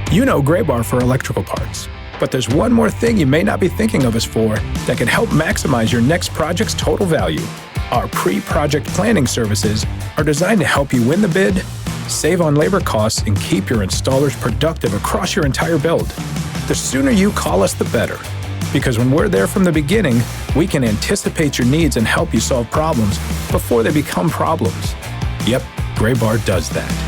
You know Gray Bar for electrical parts, but there's one more thing you may not be thinking of us for that can help maximize your next project's total value. Our pre-project planning services are designed to help you win the bid, save on labor costs, and keep your installers productive across your entire build. The sooner you call us, the better. Because when we're there from the beginning, we can anticipate your needs and help you solve problems before they become problems. Yep, Gray Bar does that.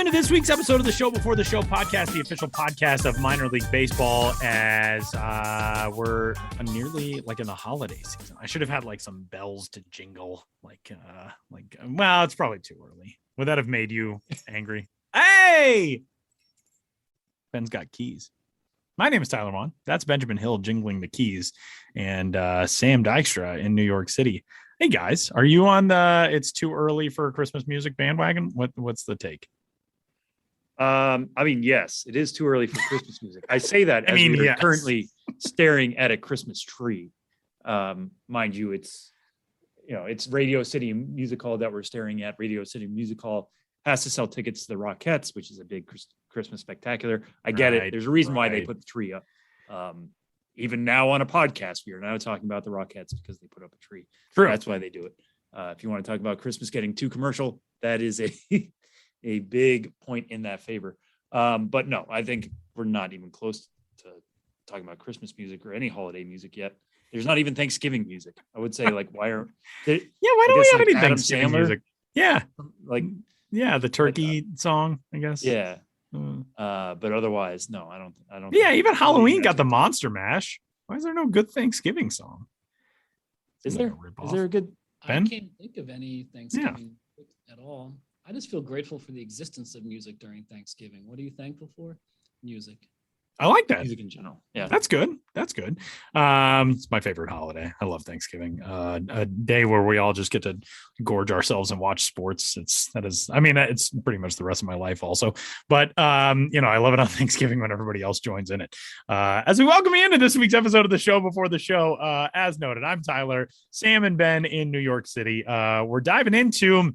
This week's episode of the Show Before the Show podcast, the official podcast of minor league baseball, as we're nearly like in the holiday season. I should have had like some bells to jingle, well, it's probably too early. Would that have made you angry? Hey, Ben's got keys. My name is Tyler Vaughn. That's Benjamin Hill jingling the keys, and Sam Dykstra in New York City. Hey guys, are you on the "it's too early for Christmas music" bandwagon? What's the take? Yes, it is too early for Christmas music. I say that as we're currently staring at a Christmas tree. Mind you, it's Radio City Music Hall that we're staring at. Radio City Music Hall has to sell tickets to the Rockettes, which is a big Christmas spectacular. I get it. There's a reason why they put the tree up. Even now on a podcast, we are now talking about the Rockettes because they put up a tree. True. That's why they do it. If you want to talk about Christmas getting too commercial, that is a big point in that favor. But no, I think we're not even close to talking about Christmas music or any holiday music yet. There's not even Thanksgiving music. I would say, why don't we have any Thanksgiving music? Yeah. The turkey song, I guess. Yeah. But otherwise, no, I don't. Yeah, even Halloween got the Monster Mash. Why is there no good Thanksgiving song? Is there a good? Ben? I can't think of any Thanksgiving at all. I just feel grateful for the existence of music during Thanksgiving. What are you thankful for? Music. I like that. Music in general. Yeah. That's good. It's my favorite holiday. I love Thanksgiving. A day where we all just get to gorge ourselves and watch sports. It's pretty much the rest of my life also. But I love it on Thanksgiving when everybody else joins in it. As we welcome you into this week's episode of the Show Before the Show, as noted, I'm Tyler, Sam and Ben in New York City. We're diving into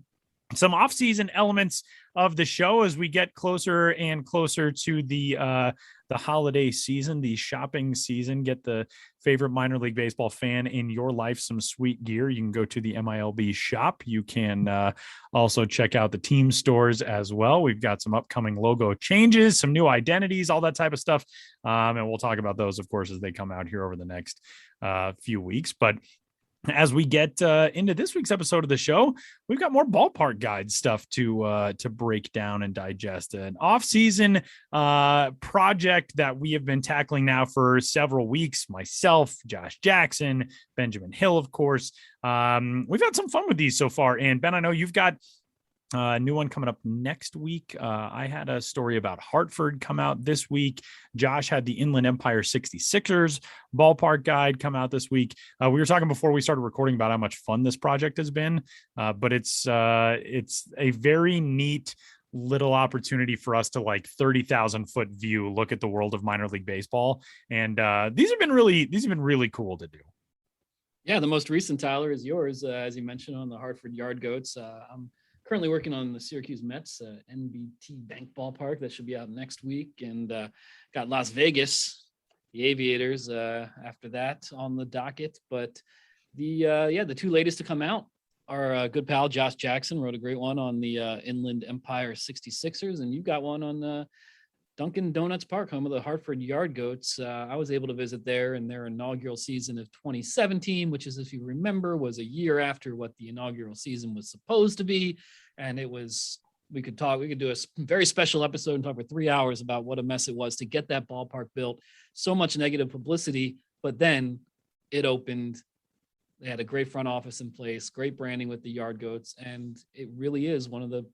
some off-season elements of the show as we get closer and closer to the holiday season, the shopping season. Get the favorite minor league baseball fan in your life some sweet gear. You can go to the MILB shop. You can also check out the team stores as well. We've got some upcoming logo changes, some new identities, all that type of stuff. And we'll talk about those, of course, as they come out here over the next few weeks. But as we get into this week's episode of the show, we've got more ballpark guide stuff to break down and digest. An off-season project that we have been tackling now for several weeks. Myself, Josh Jackson, Benjamin Hill, of course. We've had some fun with these so far. And Ben, I know you've got a new one coming up next week. I had a story about Hartford come out this week. Josh had the Inland Empire 66ers ballpark guide come out this week. We were talking before we started recording about how much fun this project has been, but it's a very neat little opportunity for us to 30,000 foot view look at the world of minor league baseball. And these have been really cool to do. Yeah, the most recent, Tyler, is yours, as you mentioned, on the Hartford Yard Goats. I'm currently working on the Syracuse Mets NBT Bank Ballpark that should be out next week, and got Las Vegas, the Aviators, after that on the docket. But the two latest to come out, our good pal Josh Jackson wrote a great one on the Inland Empire 66ers, and you got one on Dunkin' Donuts Park, home of the Hartford Yard Goats. I was able to visit there in their inaugural season of 2017, which is, if you remember, was a year after what the inaugural season was supposed to be. And we could do a very special episode and talk for 3 hours about what a mess it was to get that ballpark built. So much negative publicity, but then it opened. They had a great front office in place, great branding with the Yard Goats, and it really is one of the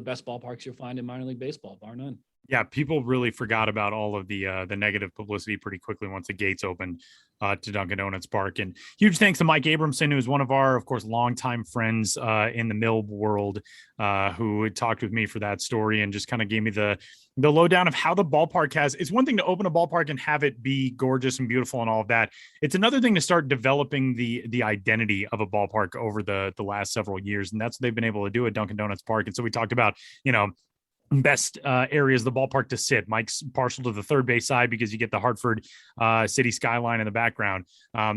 best ballparks you'll find in minor league baseball, bar none. Yeah, people really forgot about all of the negative publicity pretty quickly once the gates opened to Dunkin' Donuts Park. And huge thanks to Mike Abramson, who's one of our, of course, longtime friends in the mill world, who talked with me for that story and just kind of gave me the lowdown of how the ballpark has. It's one thing to open a ballpark and have it be gorgeous and beautiful and all of that. It's another thing to start developing the identity of a ballpark over the last several years, and that's what they've been able to do at Dunkin' Donuts Park. And so we talked about, best areas of the ballpark to sit. Mike's partial to the third base side because you get the Hartford city skyline in the background.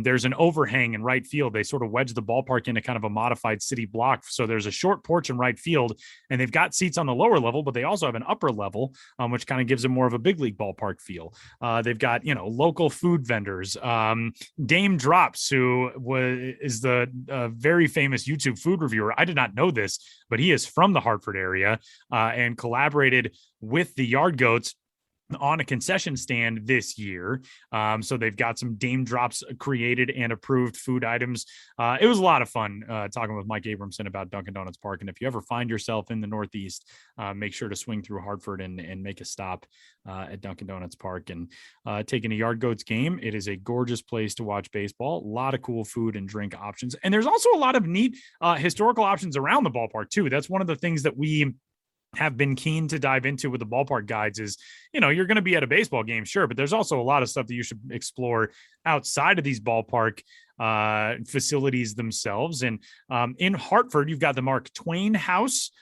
There's an overhang in right field. They sort of wedge the ballpark into kind of a modified city block. So there's a short porch in right field, and they've got seats on the lower level, but they also have an upper level, which kind of gives them more of a big league ballpark feel. They've got, local food vendors. Dame Drops, who is the very famous YouTube food reviewer. I did not know this, but he is from the Hartford area and collaborated with the Yard Goats on a concession stand this year. So they've got some Dame Drops created and approved food items. It was a lot of fun talking with Mike Abramson about Dunkin' Donuts Park. And if you ever find yourself in the Northeast, make sure to swing through Hartford and make a stop at Dunkin' Donuts Park and take in a Yard Goats game. It is a gorgeous place to watch baseball. A lot of cool food and drink options. And there's also a lot of neat historical options around the ballpark too. That's one of the things that we have been keen to dive into with the ballpark guides is, you're going to be at a baseball game, sure, but there's also a lot of stuff that you should explore outside of these ballpark facilities themselves. And in Hartford, you've got the Mark Twain House,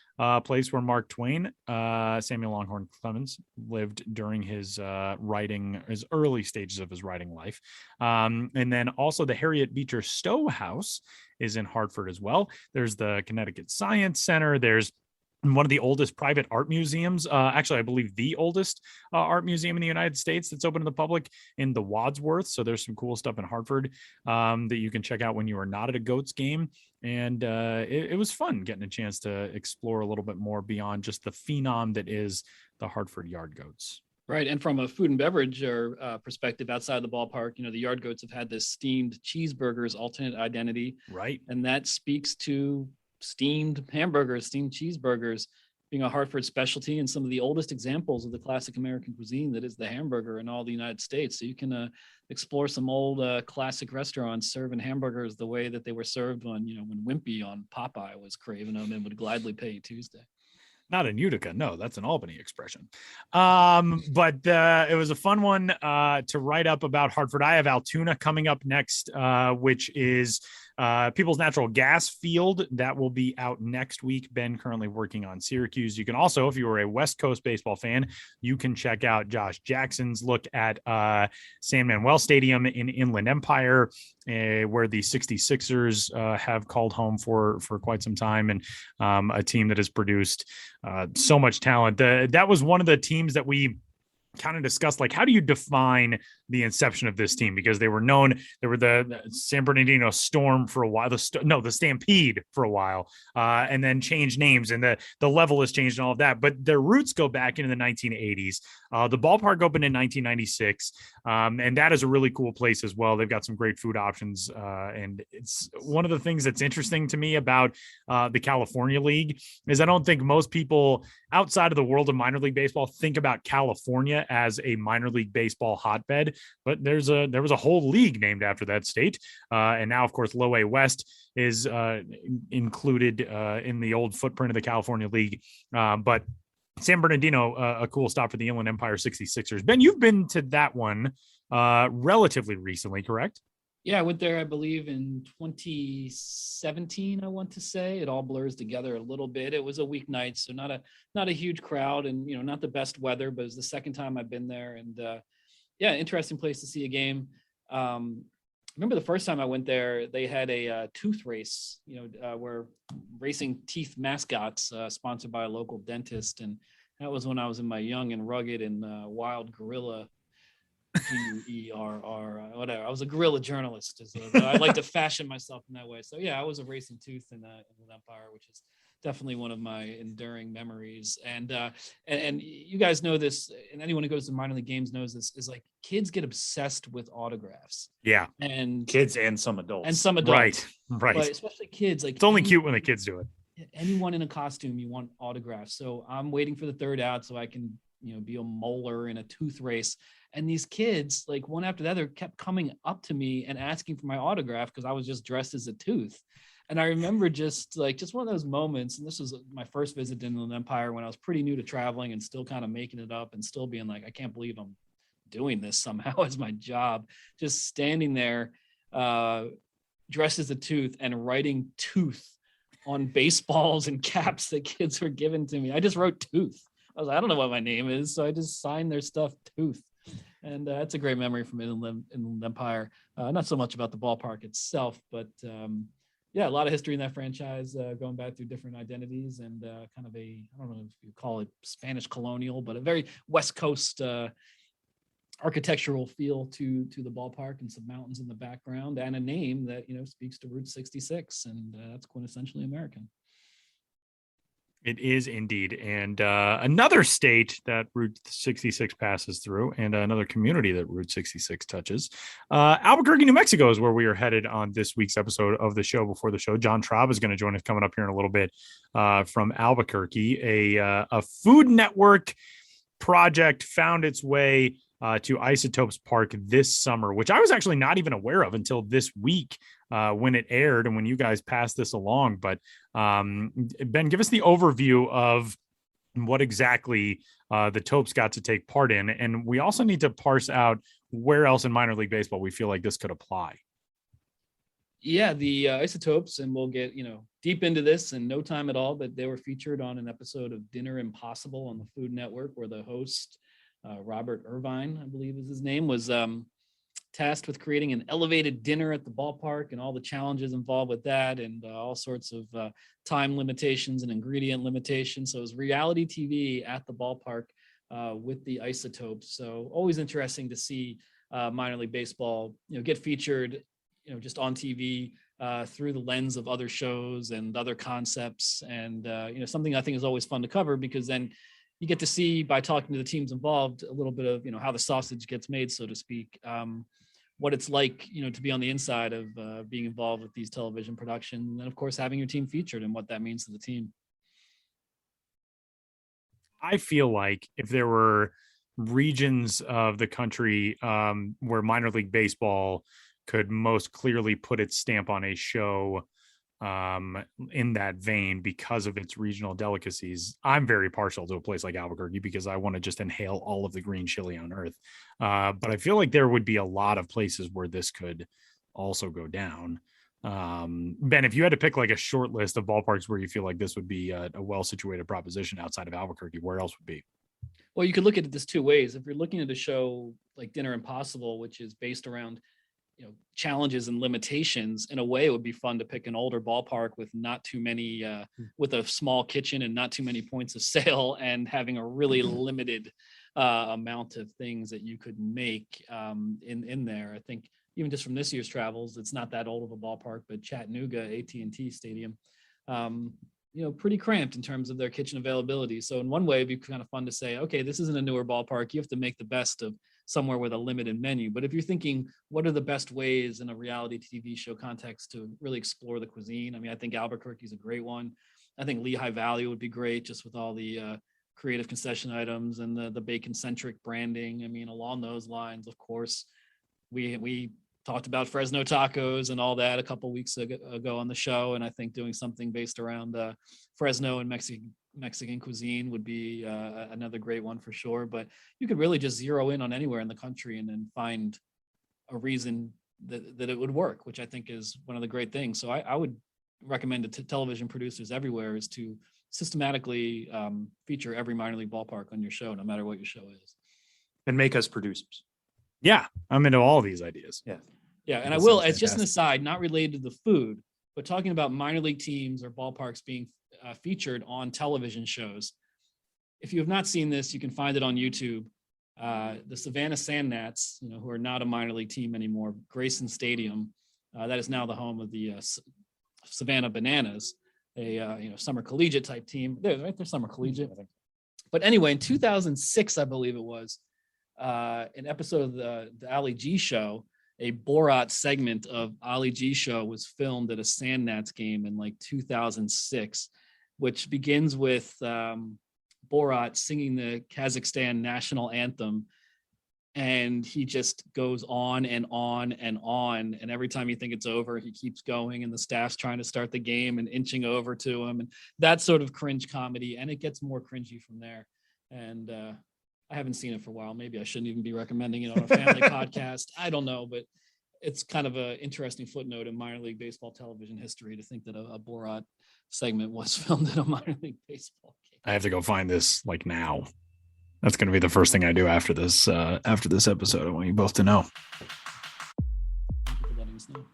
place where Mark Twain, Samuel Longhorn Clemens, lived during his early stages of his writing life. And then also the Harriet Beecher Stowe House is in Hartford as well. There's the Connecticut Science Center. There's one of the oldest private art museums, actually, I believe the oldest art museum in the United States that's open to the public in the Wadsworth. So there's some cool stuff in Hartford that you can check out when you are not at a Goats game. And it was fun getting a chance to explore a little bit more beyond just the phenom that is the Hartford Yard Goats. Right. And from a food and beverage perspective outside the ballpark, the Yard Goats have had this steamed cheeseburgers alternate identity. Right. And that speaks to steamed hamburgers, steamed cheeseburgers being a Hartford specialty and some of the oldest examples of the classic American cuisine that is the hamburger in all the United States. So you can explore some old classic restaurants serving hamburgers the way that they were served when Wimpy on Popeye was craving them and would gladly pay you Tuesday. Not in Utica. No, that's an Albany expression. But it was a fun one to write up about Hartford. I have Altoona coming up next, which is People's Natural Gas Field. That will be out next week. Ben currently working on Syracuse. You can also, if you are a West Coast baseball fan, you can check out Josh Jackson's look at San Manuel Stadium in Inland Empire, where the 66ers have called home for quite some time, and a team that has produced so much talent. That was one of the teams that we kind of discussed, like, how do you define the inception of this team? Because they were the San Bernardino Storm for a while, the Stampede for a while, and then changed names, and the level has changed and all of that. But their roots go back into the 1980s. The ballpark opened in 1996, and that is a really cool place as well. They've got some great food options, and it's one of the things that's interesting to me about the California League is I don't think most people outside of the world of minor league baseball think about California as a minor league baseball hotbed, but there was a whole league named after that state, and now of course Low A West is included in the old footprint of the California League, but San Bernardino, a cool stop for the Inland Empire 66ers. Ben, you've been to that one relatively recently, correct? Yeah, I went there, I believe, in 2017, I want to say. It all blurs together a little bit. It was a weeknight, so not a huge crowd and, not the best weather, but it was the second time I've been there. And interesting place to see a game. I remember the first time I went there, they had a tooth race, where racing teeth mascots sponsored by a local dentist. And that was when I was in my young and rugged and wild gorilla GUERR, whatever. I was a guerrilla journalist. I like to fashion myself in that way. So yeah, I was a racing tooth in the Empire, which is definitely one of my enduring memories. And you guys know this, and anyone who goes to minor league games knows this, is like kids get obsessed with autographs. Yeah. And kids and some adults. Right. But especially kids. Like, it's only cute when the kids do it. Anyone in a costume, you want autographs. So I'm waiting for the third out so I can be a molar in a tooth race. And these kids, like one after the other, kept coming up to me and asking for my autograph because I was just dressed as a tooth. And I remember just one of those moments, and this was my first visit to Inland Empire when I was pretty new to traveling and still kind of making it up and still being like, I can't believe I'm doing this somehow as my job, just standing there dressed as a tooth and writing tooth on baseballs and caps that kids were giving to me. I just wrote tooth. I was like, I don't know what my name is. So I just signed their stuff tooth. And that's a great memory from Inland Empire. Not so much about the ballpark itself, but a lot of history in that franchise, going back through different identities and kind of I don't know if you call it Spanish colonial, but a very West Coast architectural feel to the ballpark, and some mountains in the background, and a name that speaks to Route 66, and that's quintessentially American. It is indeed. And another state that Route 66 passes through, and another community that Route 66 touches. Albuquerque, New Mexico is where we are headed on this week's episode of the show. Before the show, John Traub is going to join us coming up here in a little bit from Albuquerque. A Food Network project found its way to Isotopes Park this summer, which I was actually not even aware of until this week when it aired and when you guys passed this along. But Ben, give us the overview of what exactly the Topes got to take part in. And we also need to parse out where else in minor league baseball we feel like this could apply. Yeah, the Isotopes, and we'll get deep into this in no time at all, but they were featured on an episode of Dinner Impossible on the Food Network, where the host, Robert Irvine, I believe is his name, was tasked with creating an elevated dinner at the ballpark and all the challenges involved with that, and all sorts of time limitations and ingredient limitations. So it was reality TV at the ballpark with the Isotopes. So always interesting to see minor league baseball, get featured, just on TV through the lens of other shows and other concepts, and something I think is always fun to cover, because then you get to see, by talking to the teams involved, a little bit of how the sausage gets made, so to speak, what it's like to be on the inside of being involved with these television productions, and then of course having your team featured and what that means to the team. I feel like if there were regions of the country where minor league baseball could most clearly put its stamp on a show in that vein because of its regional delicacies, I'm very partial to a place like Albuquerque because I want to just inhale all of the green chili on earth. But I feel like there would be a lot of places where this could also go down. Ben, if you had to pick like a short list of ballparks where you feel like this would be a well-situated proposition outside of Albuquerque, where else would be? Well, you could look at this two ways. If you're looking at a show like Dinner Impossible, which is based around challenges and limitations, in a way it would be fun to pick an older ballpark with not too many with a small kitchen and not too many points of sale, and having a really limited amount of things that you could make in there. I think even just from this year's travels, it's not that old of a ballpark, but Chattanooga AT&T Stadium, pretty cramped in terms of their kitchen availability. So in one way, it'd be kind of fun to say, okay, this isn't a newer ballpark. You have to make the best of somewhere with a limited menu. But if you're thinking, what are the best ways in a reality TV show context to really explore the cuisine? I mean, I think Albuquerque is a great one. I think Lehigh Valley would be great, just with all the creative concession items and the bacon-centric branding. I mean, along those lines, of course, we talked about Fresno tacos and all that a couple of weeks ago on the show. And I think doing something based around Fresno and Mexican cuisine would be another great one for sure. But you could really just zero in on anywhere in the country and then find a reason that it would work, which I think is one of the great things. So I would recommend to television producers everywhere is to systematically feature every minor league ballpark on your show, no matter what your show is. And make us producers. Yeah, I'm into all these ideas. Yeah. And I will, as just an aside, not related to the food, but talking about minor league teams or ballparks being featured on television shows. If you have not seen this, you can find it on YouTube. The Savannah Sand Gnats, who are not a minor league team anymore, Grayson Stadium, that is now the home of the Savannah Bananas, a summer collegiate type team. They're summer collegiate. But anyway, in 2006, I believe it was, an episode of the Ali G Show, a Borat segment of Ali G Show was filmed at a Sand Gnats game in like 2006, which begins with Borat singing the Kazakhstan national anthem. And he just goes on and on and on. And every time you think it's over, he keeps going, and the staff's trying to start the game and inching over to him. And that sort of cringe comedy. And it gets more cringy from there. And I haven't seen it for a while. Maybe I shouldn't even be recommending it on a family podcast. I don't know, but it's kind of an interesting footnote in minor league baseball television history to think that a Borat segment was filmed at a minor league baseball game. I have to go find this like now. That's going to be the first thing I do after this episode. I want you both to know. Thank you for letting us know.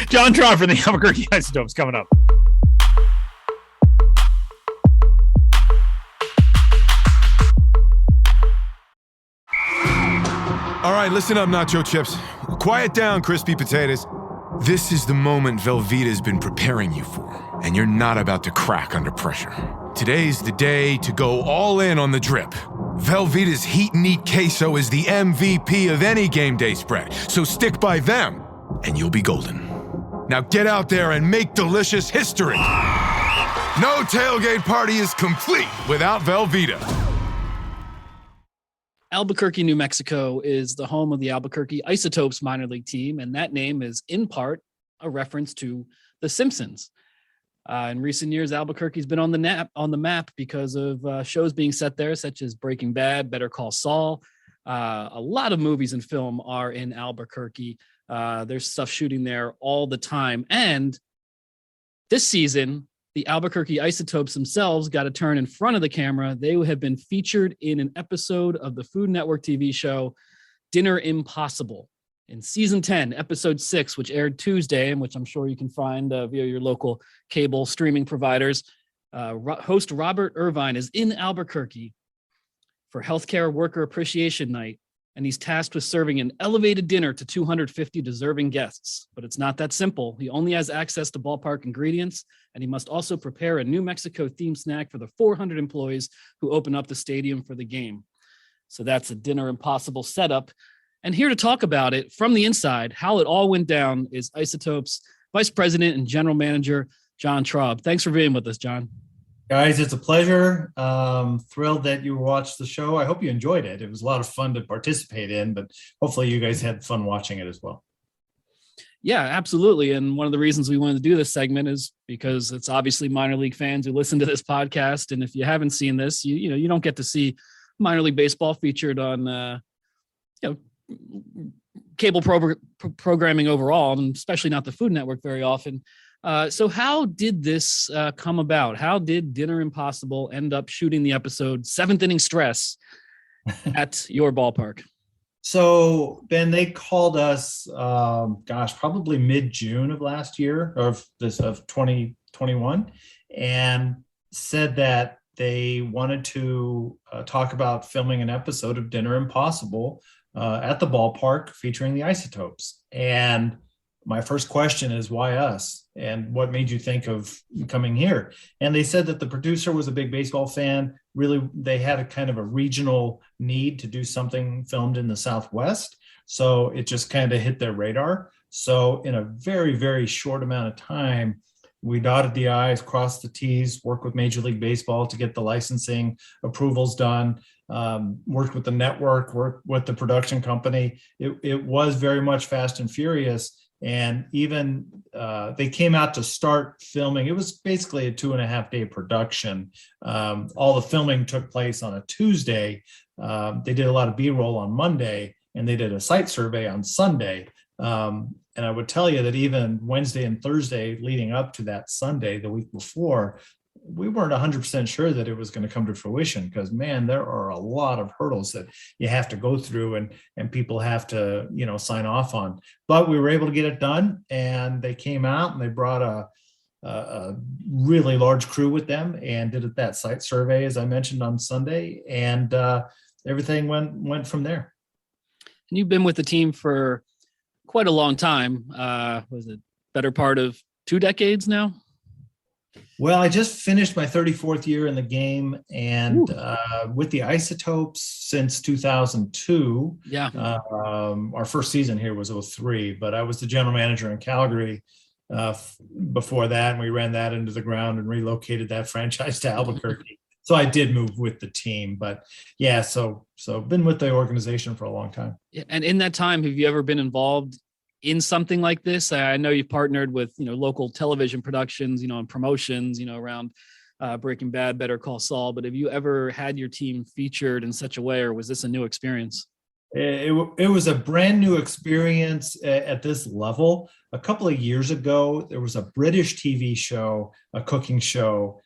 John Traub from the Albuquerque Isotopes coming up. All right, listen up, nacho chips. Quiet down, crispy potatoes. This is the moment Velveeta's been preparing you for, and you're not about to crack under pressure. Today's the day to go all in on the drip. Velveeta's Heat and Eat Queso is the MVP of any game day spread, so stick by them, and you'll be golden. Now get out there and make delicious history. No tailgate party is complete without Velveeta. Albuquerque, New Mexico is the home of the Albuquerque Isotopes minor league team, and that name is in part a reference to The Simpsons. In recent years, Albuquerque's been on the map because of shows being set there, such as Breaking Bad, Better Call Saul. A lot of movies and film are in Albuquerque. There's stuff shooting there all the time. And this season, the Albuquerque Isotopes themselves got a turn in front of the camera. They have been featured in an episode of the Food Network TV show Dinner Impossible in season 10, episode 6, which aired Tuesday, and which I'm sure you can find via your local cable streaming providers. Host Robert Irvine is in Albuquerque for Healthcare Worker Appreciation Night, and he's tasked with serving an elevated dinner to 250 deserving guests. But it's not that simple. He only has access to ballpark ingredients, and he must also prepare a New Mexico-themed snack for the 400 employees who open up the stadium for the game. So that's a Dinner Impossible setup. And here to talk about it from the inside, how it all went down, is Isotopes Vice President and General Manager John Traub. Thanks for being with us, John. Guys, it's a pleasure. Thrilled that you watched the show. I hope you enjoyed it. It was a lot of fun to participate in, but hopefully you guys had fun watching it as well. Yeah, absolutely. And one of the reasons we wanted to do this segment is because it's obviously minor league fans who listen to this podcast. And if you haven't seen this, you don't get to see minor league baseball featured on cable programming overall, and especially not the Food Network very often. So how did this come about? How did Dinner Impossible end up shooting the episode Seventh Inning Stress at your ballpark? So, Ben, they called us, probably mid-June of last year, of 2021, and said that they wanted to talk about filming an episode of Dinner Impossible at the ballpark featuring the Isotopes. And my first question is, why us? And what made you think of coming here? And they said that the producer was a big baseball fan. Really, they had a kind of a regional need to do something filmed in the Southwest. So it just kind of hit their radar. So in a very, very short amount of time, we dotted the I's, crossed the T's, worked with Major League Baseball to get the licensing approvals done, worked with the network, worked with the production company. It was very much fast and furious. And even they came out to start filming. It was basically a 2.5-day production. All the filming took place on a Tuesday. They did a lot of B-roll on Monday, and they did a site survey on Sunday. And I would tell you that even Wednesday and Thursday leading up to that Sunday, the week before, we weren't 100% sure that it was going to come to fruition, because, man, there are a lot of hurdles that you have to go through and people have to, sign off on. But we were able to get it done, and they came out and they brought a really large crew with them and did that site survey, as I mentioned, on Sunday, and everything went from there. And you've been with the team for quite a long time. Was it better part of 2 decades now? Well, I just finished my 34th year in the game, and with the Isotopes since 2002. Yeah. Our first season here was 2003, but I was the general manager in Calgary before that, and we ran that into the ground and relocated that franchise to Albuquerque. So I did move with the team, but yeah, so been with the organization for a long time. Yeah, and in that time, have you ever been involved in something like this? I know you've partnered with, local television productions, and promotions, around Breaking Bad, Better Call Saul, but have you ever had your team featured in such a way, or was this a new experience? It was a brand new experience at this level. A couple of years ago, there was a British TV show, a cooking show.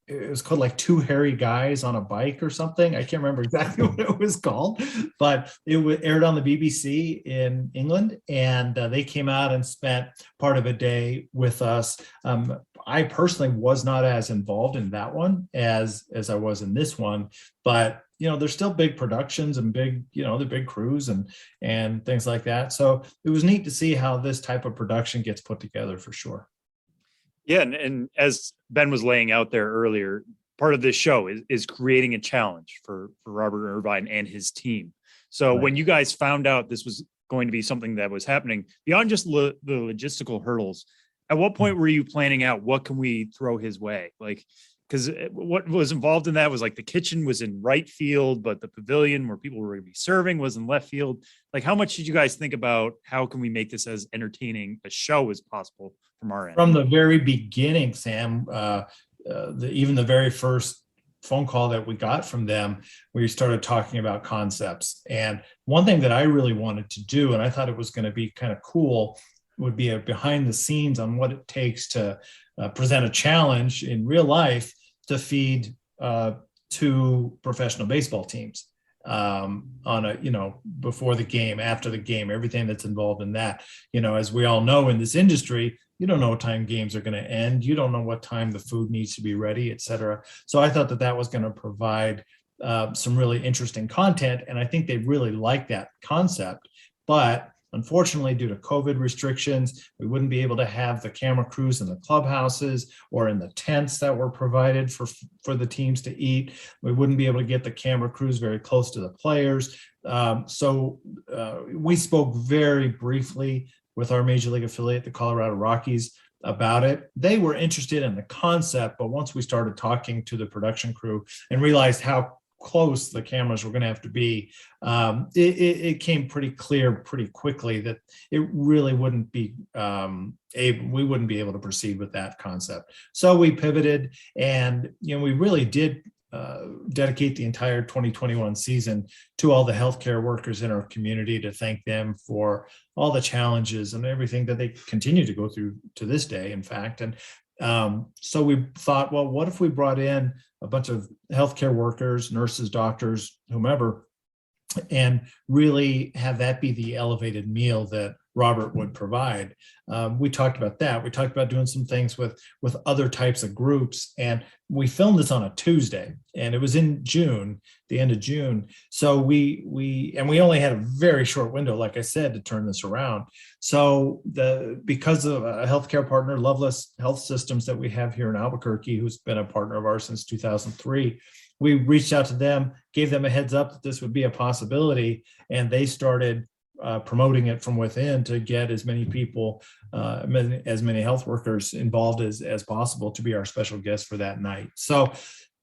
It was called like Two Hairy Guys on a Bike or something. I can't remember exactly what it was called, but it aired on the BBC in England, and they came out and spent part of a day with us. I personally was not as involved in that one as I was in this one, but there's still big productions and big, the big crews and things like that. So it was neat to see how this type of production gets put together for sure. Yeah, and as Ben was laying out there earlier, part of this show is creating a challenge for Robert Irvine and his team. So Right. when you guys found out this was going to be something that was happening, beyond just the logistical hurdles, at what point were you planning out what can we throw his way? Like, because what was involved in that was like the kitchen was in right field, but the pavilion where people were going to be serving was in left field. Like, how much did you guys think about how can we make this as entertaining a show as possible from our end? From the very beginning, Sam, even the very first phone call that we got from them, we started talking about concepts. And one thing that I really wanted to do, and I thought it was going to be kind of cool, would be a behind the scenes on what it takes to present a challenge in real life to feed two professional baseball teams on a, before the game, after the game, everything that's involved in that. As we all know in this industry, you don't know what time games are going to end. You don't know what time the food needs to be ready, et cetera. So I thought that was going to provide some really interesting content. And I think they really like that concept. But unfortunately, due to COVID restrictions, we wouldn't be able to have the camera crews in the clubhouses or in the tents that were provided for the teams to eat. We wouldn't be able to get the camera crews very close to the players. So we spoke very briefly with our major league affiliate, the Colorado Rockies, about it. They were interested in the concept, but once we started talking to the production crew and realized how close the cameras were going to have to be, it came pretty clear pretty quickly that it really wouldn't be we wouldn't be able to proceed with that concept. So we pivoted, and we really did dedicate the entire 2021 season to all the healthcare workers in our community to thank them for all the challenges and everything that they continue to go through to this day, in fact. And so we thought, well, what if we brought in a bunch of healthcare workers, nurses, doctors, whomever, and really have that be the elevated meal that Robert would provide. We talked about that. We talked about doing some things with other types of groups, and we filmed this on a Tuesday, and it was in June, the end of June. So we only had a very short window, like I said, to turn this around. So because of a healthcare partner, Loveless Health Systems, that we have here in Albuquerque, who's been a partner of ours since 2003, we reached out to them, gave them a heads up that this would be a possibility, and they started promoting it from within to get as many people, as many health workers involved as possible to be our special guest for that night. So,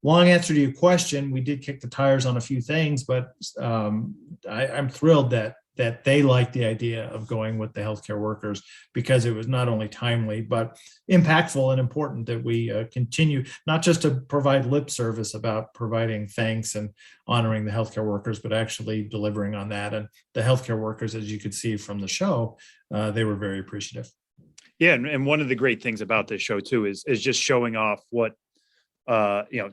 long answer to your question, we did kick the tires on a few things, but I'm thrilled that they liked the idea of going with the healthcare workers, because it was not only timely, but impactful and important that we continue not just to provide lip service about providing thanks and honoring the healthcare workers, but actually delivering on that. And the healthcare workers, as you could see from the show, they were very appreciative. Yeah, and one of the great things about this show too is just showing off what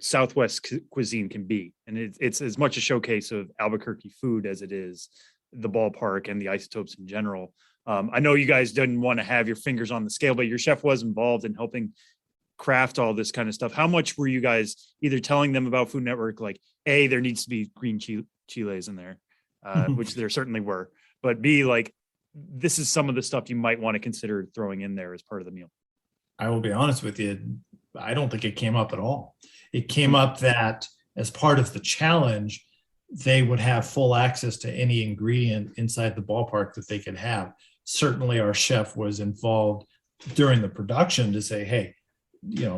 Southwest cuisine can be, and it's as much a showcase of Albuquerque food as it is the ballpark and the Isotopes in general. I know you guys didn't want to have your fingers on the scale, but your chef was involved in helping craft all this kind of stuff. How much were you guys either telling them about Food Network, like A, there needs to be green chiles in there, which there certainly were, but B, like, this is some of the stuff you might want to consider throwing in there as part of the meal? I will be honest with you, I don't think it came up at all. It came up that as part of the challenge, they would have full access to any ingredient inside the ballpark that they could have. Certainly our chef was involved during the production to say, hey,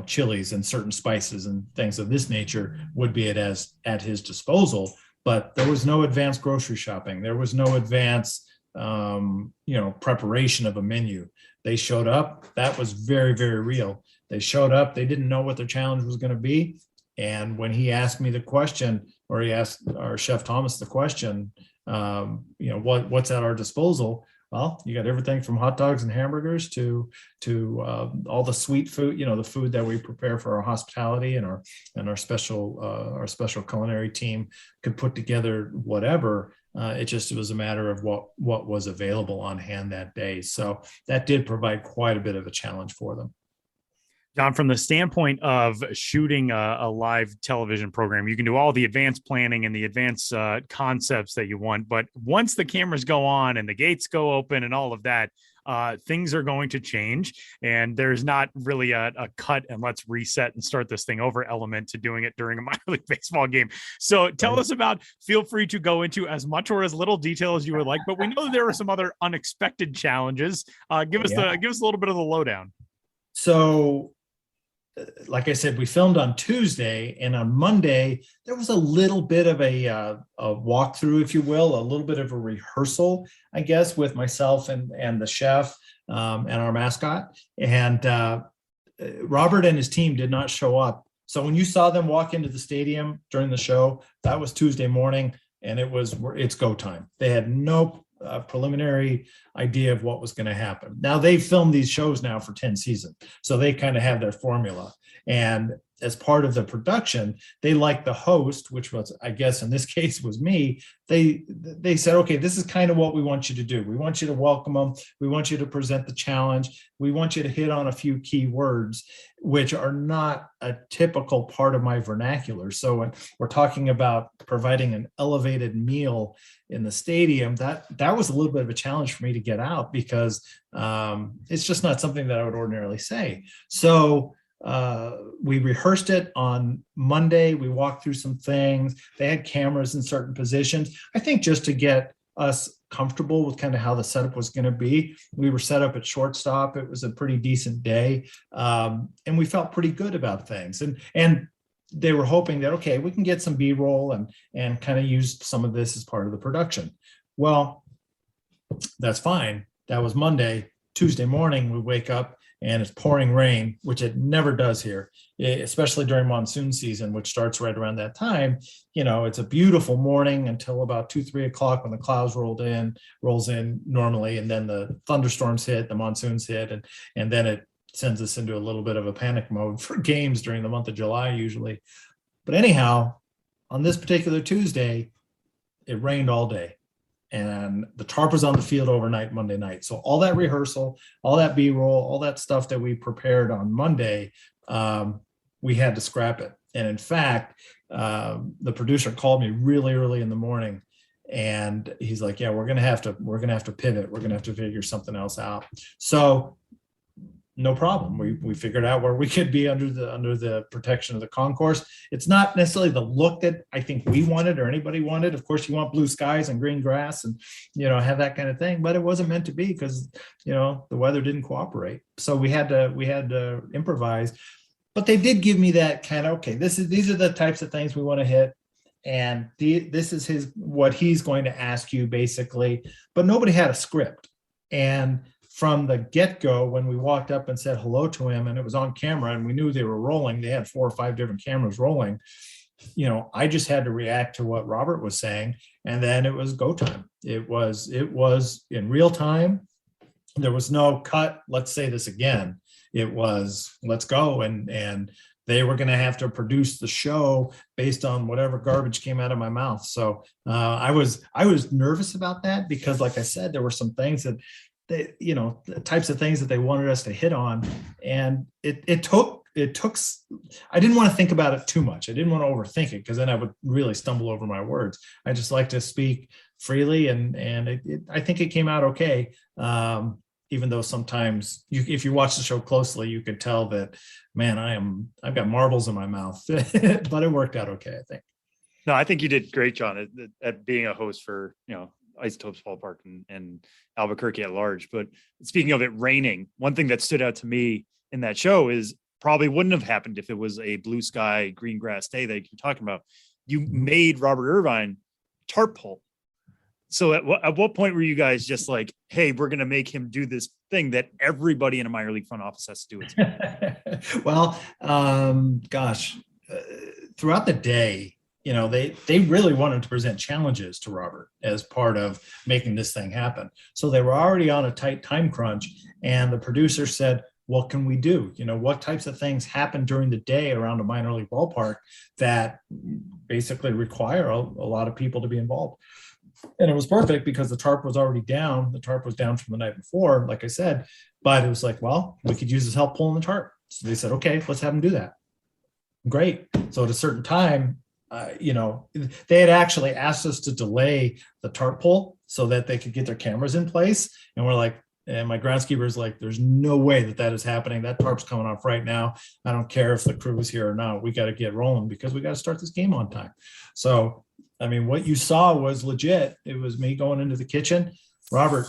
chilies and certain spices and things of this nature would be at his disposal. But there was no advanced grocery shopping. There was no advanced, preparation of a menu. They showed up. That was very, very real. They showed up. They didn't know what their challenge was going to be. And when he asked me the question, or he asked our chef Thomas the question, what's at our disposal? Well, you got everything from hot dogs and hamburgers to all the sweet food, the food that we prepare for our hospitality and our special culinary team could put together whatever. It was a matter of what was available on hand that day. So that did provide quite a bit of a challenge for them. John, from the standpoint of shooting a live television program, you can do all the advanced planning and the advanced concepts that you want. But once the cameras go on and the gates go open and all of that, things are going to change. And there's not really a cut and let's reset and start this thing over element to doing it during a minor league baseball game. So tell us about, feel free to go into as much or as little detail as you would like, but we know there are some other unexpected challenges. Give us a little bit of the lowdown. So, like I said, we filmed on Tuesday, and on Monday, there was a little bit of a walkthrough, if you will, a little bit of a rehearsal, I guess, with myself and the chef and our mascot. And Robert and his team did not show up. So when you saw them walk into the stadium during the show, that was Tuesday morning, and it's go time. They had no preliminary idea of what was going to happen. Now they've filmed these shows now for 10 seasons, so they kind of have their formula. And as part of the production, they like the host, which was, I guess in this case was me. They said, okay, this is kind of what we want you to do. We want you to welcome them. We want you to present the challenge. We want you to hit on a few key words, which are not a typical part of my vernacular. So when we're talking about providing an elevated meal in the stadium, that was a little bit of a challenge for me to get out, because it's just not something that I would ordinarily say. So we rehearsed it on Monday. We walked through some things. They had cameras in certain positions, I think, just to get us comfortable with kind of how the setup was going to be. We were set up at shortstop. It was a pretty decent day, and we felt pretty good about things. And they were hoping that, okay, we can get some B-roll and kind of use some of this as part of the production. Well, that's fine. That was Monday. Tuesday morning, we wake up and it's pouring rain, which it never does here, especially during monsoon season, which starts right around that time. It's a beautiful morning until about 2-3 o'clock when the clouds rolls in normally, and then the thunderstorms hit, the monsoons hit, and then it sends us into a little bit of a panic mode for games during the month of July usually. But anyhow, on this particular Tuesday, it rained all day. And the tarp was on the field overnight, Monday night. So all that rehearsal, all that B-roll, all that stuff that we prepared on Monday, we had to scrap it. And in fact, the producer called me really early in the morning, and he's like, "Yeah, we're gonna have to pivot. We're gonna have to figure something else out." So no problem. We figured out where we could be under the protection of the concourse. It's not necessarily the look that I think we wanted or anybody wanted. Of course, you want blue skies and green grass and, have that kind of thing, but it wasn't meant to be because, the weather didn't cooperate. So we had to improvise, but they did give me that kind of, okay, these are the types of things we want to hit. And this is what he's going to ask you basically, but nobody had a script. And from the get-go, when we walked up and said hello to him, and it was on camera and we knew they were rolling, they had 4 or 5 different cameras rolling, I just had to react to what Robert was saying. And then it was go time. It was in real time. There was no cut, let's say this again. It was, let's go. And they were going to have to produce the show based on whatever garbage came out of my mouth. So I was nervous about that because, like I said, there were some things that the types of things that they wanted us to hit on. And it took, I didn't want to think about it too much. I didn't want to overthink it because then I would really stumble over my words. I just like to speak freely. And I think it came out okay. Even though sometimes if you watch the show closely, you could tell that, man, I've got marbles in my mouth, but it worked out okay, I think. No, I think you did great, John, at being a host for, Isotopes ballpark and Albuquerque at large. But speaking of it raining, one thing that stood out to me in that show is probably wouldn't have happened if it was a blue sky, green grass day that you're talking about. You made Robert Irvine tarp pull. So at what point were you guys just like, hey, we're going to make him do this thing that everybody in a minor league front office has to do? Well, throughout the day, they really wanted to present challenges to Robert as part of making this thing happen. So they were already on a tight time crunch, and the producer said, what can we do? What types of things happen during the day around a minor league ballpark that basically require a lot of people to be involved? And it was perfect because the tarp was already down. The tarp was down from the night before, like I said, but it was like, well, we could use his help pulling the tarp. So they said, okay, let's have him do that. Great. So at a certain time, they had actually asked us to delay the tarp pull so that they could get their cameras in place. And we're like, and my groundskeeper is like, there's no way that is happening. That tarp's coming off right now. I don't care if the crew is here or not. We got to get rolling because we got to start this game on time. So, I mean, what you saw was legit. It was me going into the kitchen. Robert,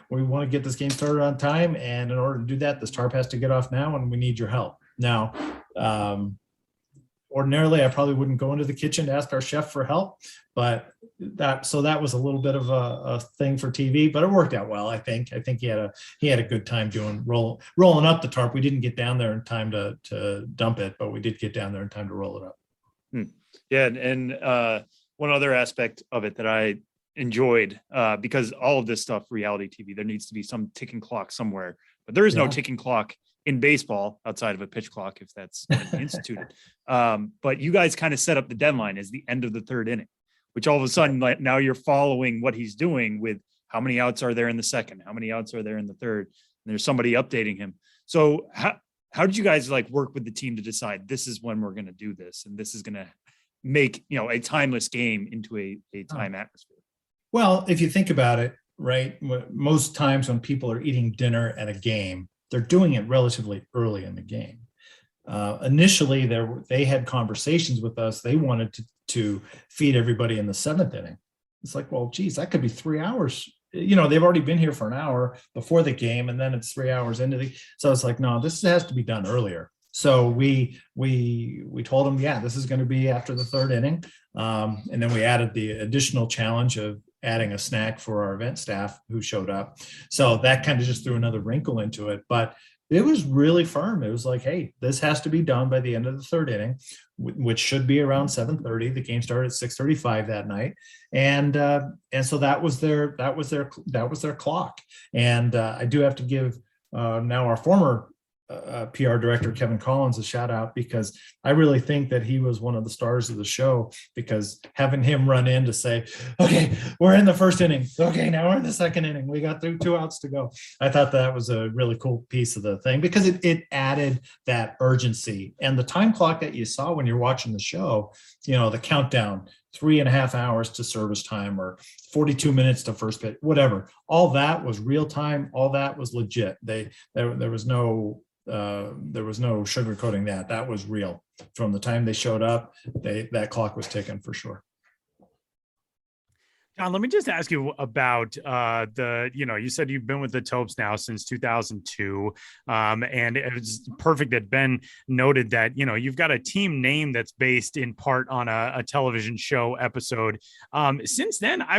we want to get this game started on time. And in order to do that, this tarp has to get off now, and we need your help. Now, ordinarily, I probably wouldn't go into the kitchen to ask our chef for help, but that was a little bit of a thing for TV, but it worked out well. I think he had a good time rolling up the tarp. We didn't get down there in time to dump it, but we did get down there in time to roll it up. Yeah. And one other aspect of it that I enjoyed, because all of this stuff, reality TV, there needs to be some ticking clock somewhere, but there is no ticking clock in baseball outside of a pitch clock, if that's instituted. But you guys kind of set up the deadline as the end of the third inning, which all of a sudden, like, now you're following what he's doing with how many outs are there in the second, how many outs are there in the third, and there's somebody updating him. So how did you guys work with the team to decide this is when we're going to do this, and this is going to make, a timeless game into a time atmosphere? Well, if you think about it, right, most times when people are eating dinner at a game, they're doing it relatively early in the game. Initially, they had conversations with us. They wanted to feed everybody in the seventh inning. It's like, well, geez, that could be 3 hours. They've already been here for an hour before the game, and then it's 3 hours into so it's like, no, this has to be done earlier. So we told them, yeah, this is going to be after the third inning. And then we added the additional challenge of adding a snack for our event staff who showed up. So that kind of just threw another wrinkle into it, but it was really firm. It was like, hey, this has to be done by the end of the third inning, which should be around 7:30. The game started at 6:35 that night. And so that was their clock. And I do have to give now our former PR director, Kevin Collins, a shout out, because I really think that he was one of the stars of the show, because having him run in to say, okay, we're in the first inning. Okay, now we're in the second inning. We got 2 outs to go. I thought that was a really cool piece of the thing, because it added that urgency. And the time clock that you saw when you're watching the show, the countdown, 3.5 hours to service time or 42 minutes to first pitch, whatever. All that was real time. All that was legit. There was no sugarcoating that. That was real. From the time they showed up, that clock was ticking for sure. John, let me just ask you about you said you've been with the Topes now since 2002. And it's perfect that Ben noted that, you've got a team name that's based in part on a television show episode. Since then, I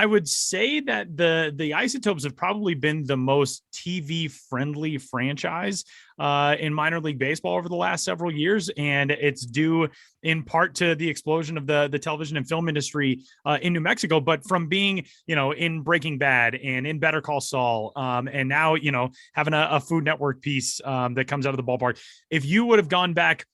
would say that the Isotopes have probably been the most TV friendly franchise in minor league baseball over the last several years. And it's due in part to the explosion of the television and film industry in New Mexico, but from being, in Breaking Bad and in Better Call Saul, and now, having a Food Network piece that comes out of the ballpark. If you would have gone back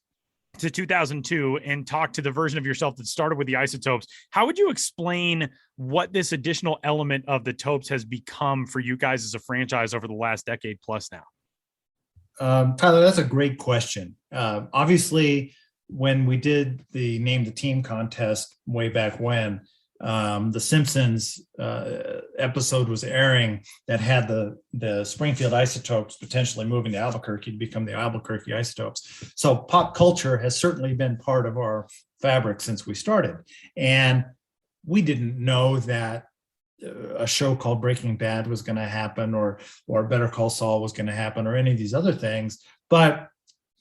to 2002 and talk to the version of yourself that started with the Isotopes, how would you explain what this additional element of the Topes has become for you guys as a franchise over the last decade plus now? Tyler, that's a great question. Obviously, when we did the Name the Team contest way back when, the Simpsons episode was airing that had the Springfield Isotopes potentially moving to Albuquerque to become the Albuquerque Isotopes. So pop culture has certainly been part of our fabric since we started. And we didn't know that a show called Breaking Bad was going to happen, or Better Call Saul was going to happen, or any of these other things. But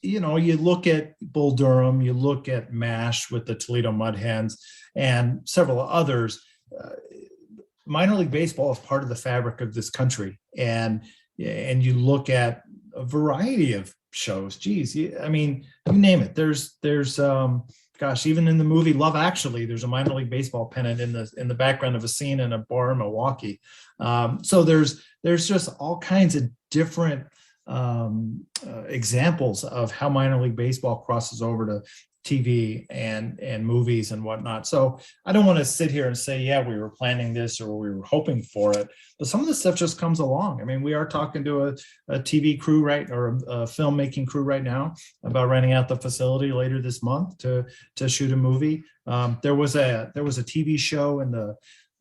you look at Bull Durham, you look at MASH with the Toledo Mud Hens, and several others. Minor league baseball is part of the fabric of this country, and you look at a variety of shows. Geez, I mean, you name it. There's even in the movie Love Actually, there's a minor league baseball pennant in the background of a scene in a bar in Milwaukee. So there's just all kinds of different examples of how minor league baseball crosses over to TV and movies and whatnot. So I don't want to sit here and say, yeah, we were planning this or we were hoping for it, but some of the stuff just comes along. I mean, we are talking to a TV crew, right, or a filmmaking crew right now about renting out the facility later this month to shoot a movie. There was a TV show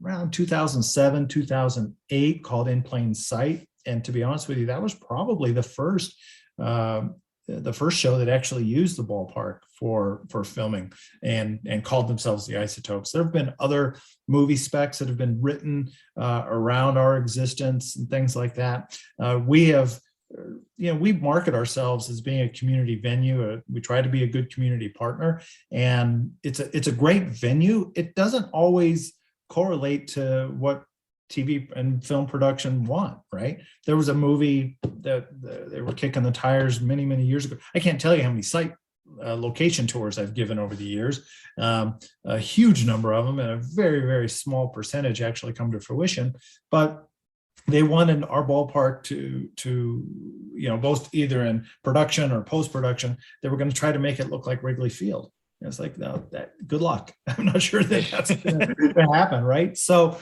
around 2007, 2008 called In Plain Sight. And to be honest with you, that was probably the first show that actually used the ballpark for filming and called themselves the Isotopes. There have been other movie specs that have been written around our existence and things like that. We market ourselves as being a community venue. We try to be a good community partner, and it's a great venue. It doesn't always correlate to what TV and film production want, right? There was a movie that they were kicking the tires many, many years ago. I can't tell you how many site location tours I've given over the years. A huge number of them, and a very, very small percentage actually come to fruition. But they wanted our ballpark to both either in production or post-production, they were going to try to make it look like Wrigley Field. And it's like, no, good luck. I'm not sure that's going to happen, right? So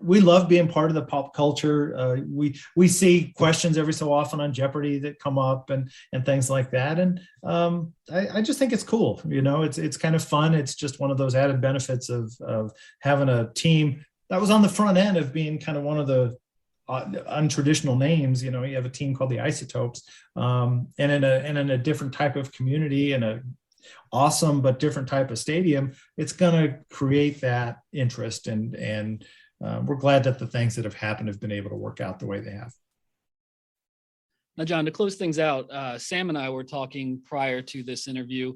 we love being part of the pop culture. We see questions every so often on Jeopardy that come up and things like that. And I just think it's cool. It's kind of fun. It's just one of those added benefits of having a team that was on the front end of being kind of one of the untraditional names. You have a team called the Isotopes, and in a different type of community and a awesome but different type of stadium, it's going to create that interest and we're glad that the things that have happened have been able to work out the way they have. Now, John, to close things out, Sam and I were talking prior to this interview,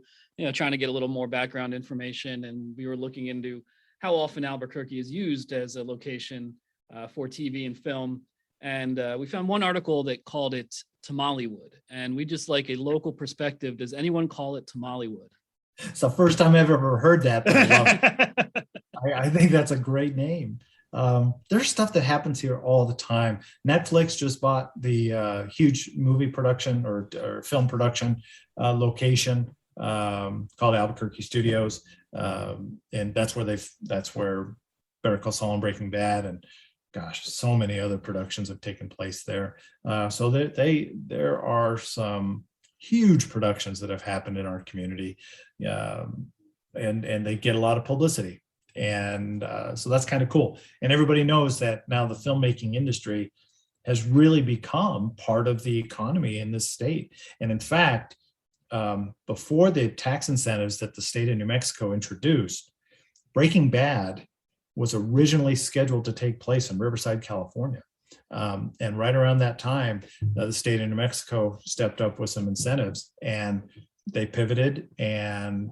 trying to get a little more background information, and we were looking into how often Albuquerque is used as a location for TV and film. And we found one article that called it Tamalewood, and we just like a local perspective. Does anyone call it Tamalewood? It's the first time I've ever heard that, but I love it. I think that's a great name. There's stuff that happens here all the time. Netflix just bought the huge movie production or film production location called Albuquerque Studios, and that's where Better Call Saul and Breaking Bad and gosh, so many other productions have taken place there. So there are some huge productions that have happened in our community, and they get a lot of publicity. And so that's kind of cool. And everybody knows that now the filmmaking industry has really become part of the economy in this state. And in fact, before the tax incentives that the state of New Mexico introduced, Breaking Bad was originally scheduled to take place in Riverside, California. And right around that time, the state of New Mexico stepped up with some incentives, and they pivoted, and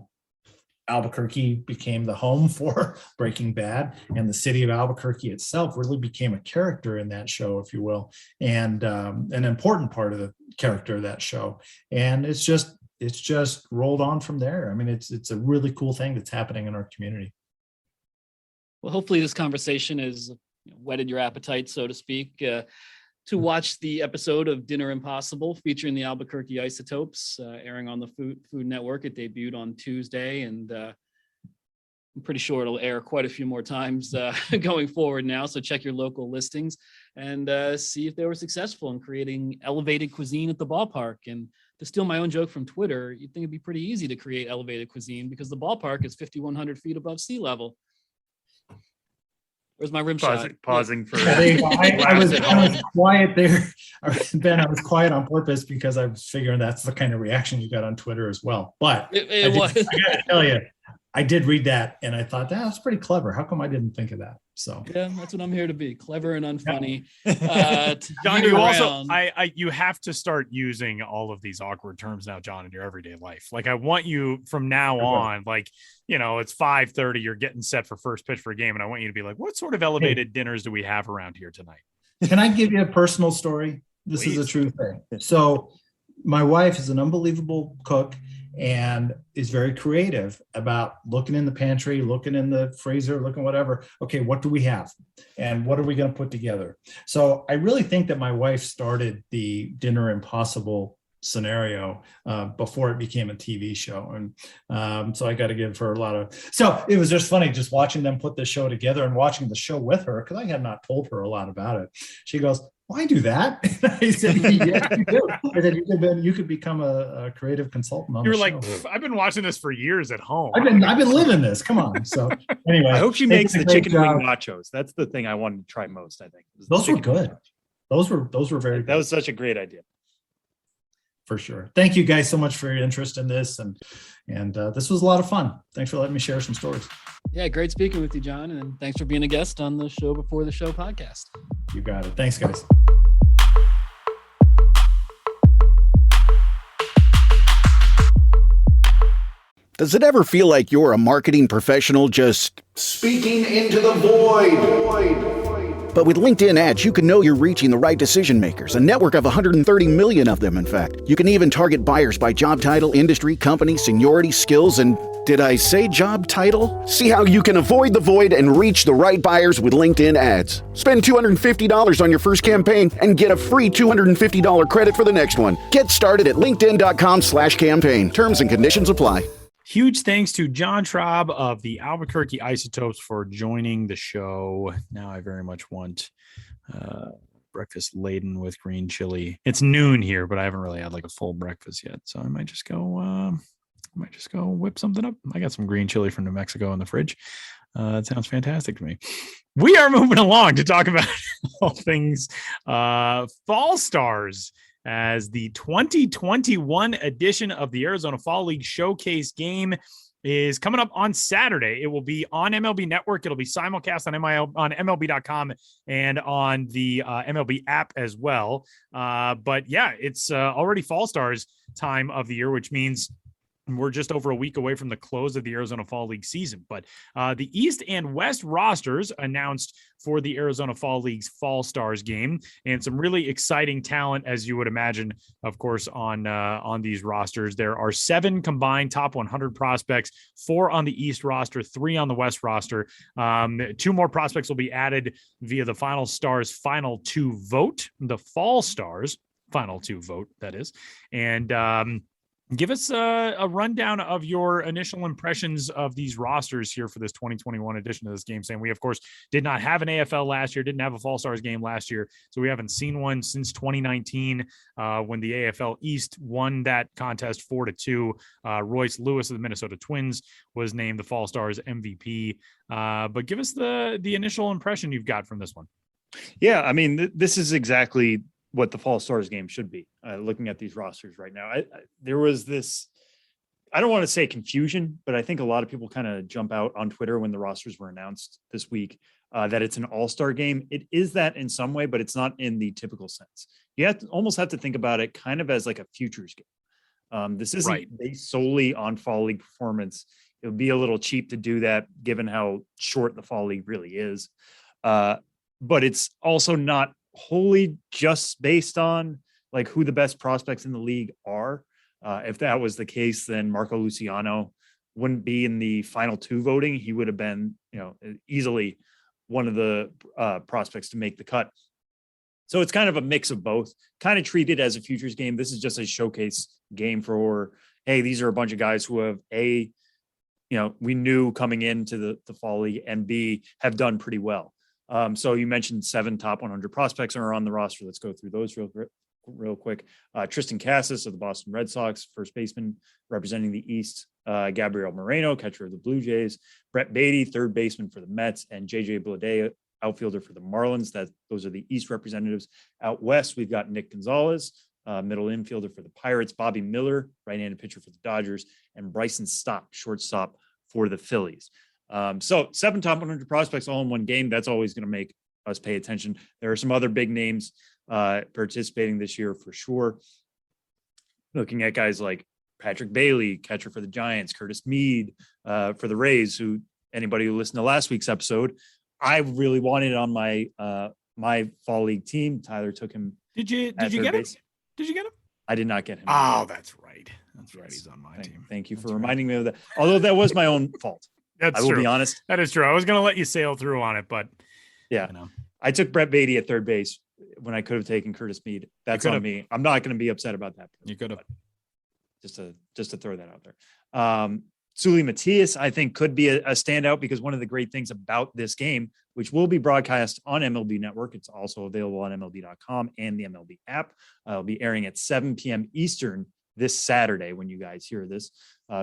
Albuquerque became the home for Breaking Bad, and the city of Albuquerque itself really became a character in that show, if you will, and an important part of the character of that show. And it's just rolled on from there. I mean, it's a really cool thing that's happening in our community. Well, hopefully this conversation has whetted your appetite, so to speak, to watch the episode of Dinner Impossible featuring the Albuquerque Isotopes, airing on the Food Network. It debuted on Tuesday, and I'm pretty sure it'll air quite a few more times going forward now. So check your local listings and see if they were successful in creating elevated cuisine at the ballpark. And to steal my own joke from Twitter, you'd think it'd be pretty easy to create elevated cuisine because the ballpark is 5,100 feet above sea level. Where's my rim shot? Pausing for. I was quiet there, Ben. I was quiet on purpose because I was figuring that's the kind of reaction you got on Twitter as well. But it was. I got to tell you, I did read that, and I thought that's pretty clever. How come I didn't think of that? So yeah, that's what I'm here to be, clever and unfunny. John, you also you have to start using all of these awkward terms now, John, in your everyday life. Like I want you from now on, like, it's 5:30, you're getting set for first pitch for a game, and I want you to be like, what sort of elevated dinners do we have around here tonight? Can I give you a personal story? This Please. Is a true thing. So my wife is an unbelievable cook and is very creative about looking in the pantry, looking in the freezer, looking whatever. Okay, what do we have? And what are we going to put together? So I really think that my wife started the Dinner Impossible scenario before it became a TV show. And so I got to give her a lot of, so it was just funny just watching them put the show together and watching the show with her, because I had not told her a lot about it. She goes, why do that? I said, yes, you do. I said, you could become a creative consultant on You're the like, show. I've been watching this for years at home. I've been living this. Come on. So anyway, I hope she makes the chicken job. wing nachos. That's the thing I wanted to try most, I think. Those were good. Those were very good. That was such a great idea. For sure. Thank you guys so much for your interest in this. And this was a lot of fun. Thanks for letting me share some stories. Yeah, great speaking with you, John. And thanks for being a guest on the Show Before the Show podcast. You got it. Thanks, guys. Does it ever feel like you're a marketing professional just speaking into the void? But with LinkedIn ads, you can know you're reaching the right decision makers, a network of 130 million of them, in fact. You can even target buyers by job title, industry, company, seniority, skills, and did I say job title? See how you can avoid the void and reach the right buyers with LinkedIn ads. Spend $250 on your first campaign and get a free $250 credit for the next one. Get started at linkedin.com/campaign. Terms and conditions apply. Huge thanks to John Traub of the Albuquerque Isotopes for joining the show. Now I very much want breakfast laden with green chili. It's noon here, but I haven't really had like a full breakfast yet, so I might just go whip something up. I got some green chili from New Mexico in the fridge. It sounds fantastic to me. We are moving along to talk about all things Fall Stars, as the 2021 edition of the Arizona Fall League Showcase game is coming up on Saturday. It will be on MLB Network. It'll be simulcast on MLB.com and on the MLB app as well. But yeah, it's already Fall Stars time of the year, which means we're just over a week away from the close of the Arizona Fall League season. But the East and West rosters announced for the Arizona Fall League's Fall Stars game, and some really exciting talent, as you would imagine, of course, on these rosters. There are 7 combined top 100 prospects, 4 on the East roster, 3 on the West roster. 2 more prospects will be added via the Final Stars Final 2 vote, the Fall Stars Final 2 vote, that is. And give us a rundown of your initial impressions of these rosters here for this 2021 edition of this game. Sam, we, of course, did not have an AFL last year, didn't have a Fall Stars game last year, so we haven't seen one since 2019 when the AFL East won that contest 4-2. Royce Lewis of the Minnesota Twins was named the Fall Stars MVP. But give us the initial impression you've got from this one. Yeah, I mean, this is exactly what the Fall Stars game should be. Looking at these rosters right now, there was this, I don't want to say confusion, but I think a lot of people kind of jump out on Twitter when the rosters were announced this week that it's an all-star game. It is that in some way, but it's not in the typical sense. You almost have to think about it kind of as like a futures game. This isn't based solely on Fall League performance. It would be a little cheap to do that given how short the Fall League really is. But it's also not wholly just based on like who the best prospects in the league are. If that was the case, then Marco Luciano wouldn't be in the final 2 voting. He would have been, easily one of the prospects to make the cut. So it's kind of a mix of both, kind of treated as a futures game. This is just a showcase game for, hey, these are a bunch of guys who have we knew coming into the Fall League, and B, have done pretty well. So you mentioned 7 top 100 prospects are on the roster. Let's go through those real quick. Tristan Cassis of the Boston Red Sox, first baseman representing the East. Gabriel Moreno, catcher of the Blue Jays. Brett Beatty, third baseman for the Mets, and JJ Bleday, outfielder for the Marlins. Those are the East representatives. Out West, we've got Nick Gonzalez, middle infielder for the Pirates. Bobby Miller, right-handed pitcher for the Dodgers, and Bryson Stott, shortstop for the Phillies. So 7 top 100 prospects all in one game. That's always going to make us pay attention. There are some other big names participating this year for sure. Looking at guys like Patrick Bailey, catcher for the Giants, Curtis Mead for the Rays, who anybody who listened to last week's episode, I really wanted on my my fall league team. Tyler took him. Did you get him? Did you get him? I did not get him. Oh, that's right. That's right. He's on my team. Thank you for reminding me of that. Although that was my own fault. That's I will true. be honest. That is true. I was going to let you sail through on it, but yeah, I took Brett Beatty at third base when I could have taken Curtis Mead. That's on me. I'm not going to be upset about that. You could have. Just to throw that out there. Sully Matias, I think, could be a standout because one of the great things about this game, which will be broadcast on MLB Network, it's also available on MLB.com and the MLB app. It'll be airing at 7 p.m. Eastern this Saturday when you guys hear this.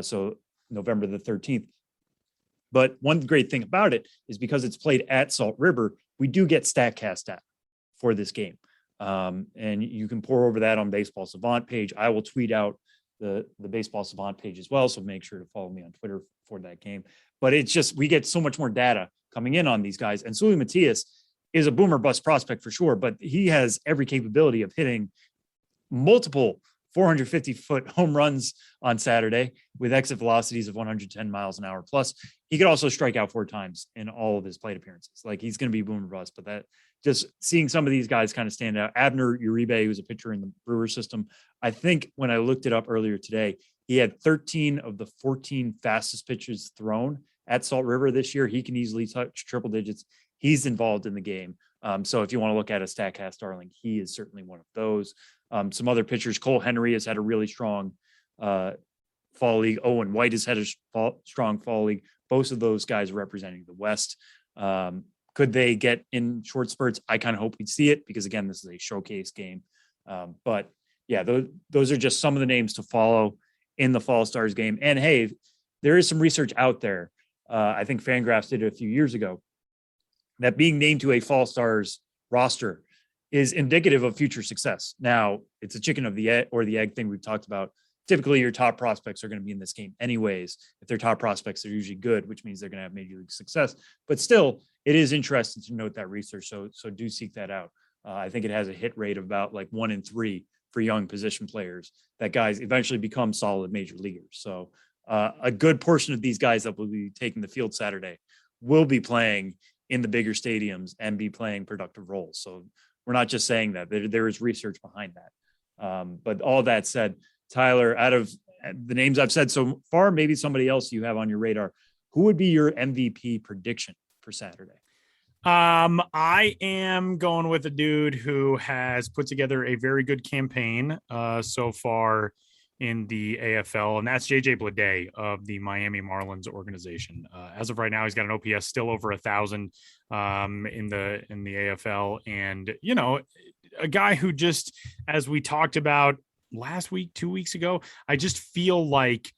So November the 13th. But one great thing about it is because it's played at Salt River, we do get StatCast data for this game. And you can pour over that on Baseball Savant page. I will tweet out the Baseball Savant page as well. So make sure to follow me on Twitter for that game. But it's just, we get so much more data coming in on these guys. And Sully Matias is a boomer bust prospect for sure, but he has every capability of hitting multiple 450-foot home runs on Saturday with exit velocities of 110 miles an hour. Plus, he could also strike out 4 times in all of his plate appearances. Like, he's going to be boomer bust, but that just seeing some of these guys kind of stand out. Abner Uribe, who's a pitcher in the Brewers system, I think when I looked it up earlier today, he had 13 of the 14 fastest pitches thrown at Salt River this year. He can easily touch triple digits. He's involved in the game. So if you want to look at a StatCast darling, he is certainly one of those. Some other pitchers, Cole Henry has had a really strong fall league. Owen White has had a strong fall league. Both of those guys representing the West. Could they get in short spurts? I kind of hope we'd see it because, again, this is a showcase game. But yeah, those are just some of the names to follow in the Fall Stars game. And hey, there is some research out there. I think Fangraphs did it a few years ago, that being named to a Fall Stars roster is indicative of future success. Now, it's a chicken of the egg or the egg thing we've talked about. Typically, your top prospects are going to be in this game anyways. If they're top prospects, they're usually good, which means they're going to have major league success. But still, it is interesting to note that research. So do seek that out. I think it has a hit rate of about like 1 in 3 for young position players that guys eventually become solid major leaguers. So a good portion of these guys that will be taking the field Saturday will be playing in the bigger stadiums and be playing productive roles. So we're not just saying that. There is research behind that. But all that said, Tyler, out of the names I've said so far, maybe somebody else you have on your radar, who would be your MVP prediction for Saturday? I am going with a dude who has put together a very good campaign so far in the AFL, and that's JJ Bleday of the Miami Marlins organization. As of right now, he's got an OPS still over 1,000 in the AFL, and you know, a guy who just, as we talked about last week, 2 weeks ago, I just feel like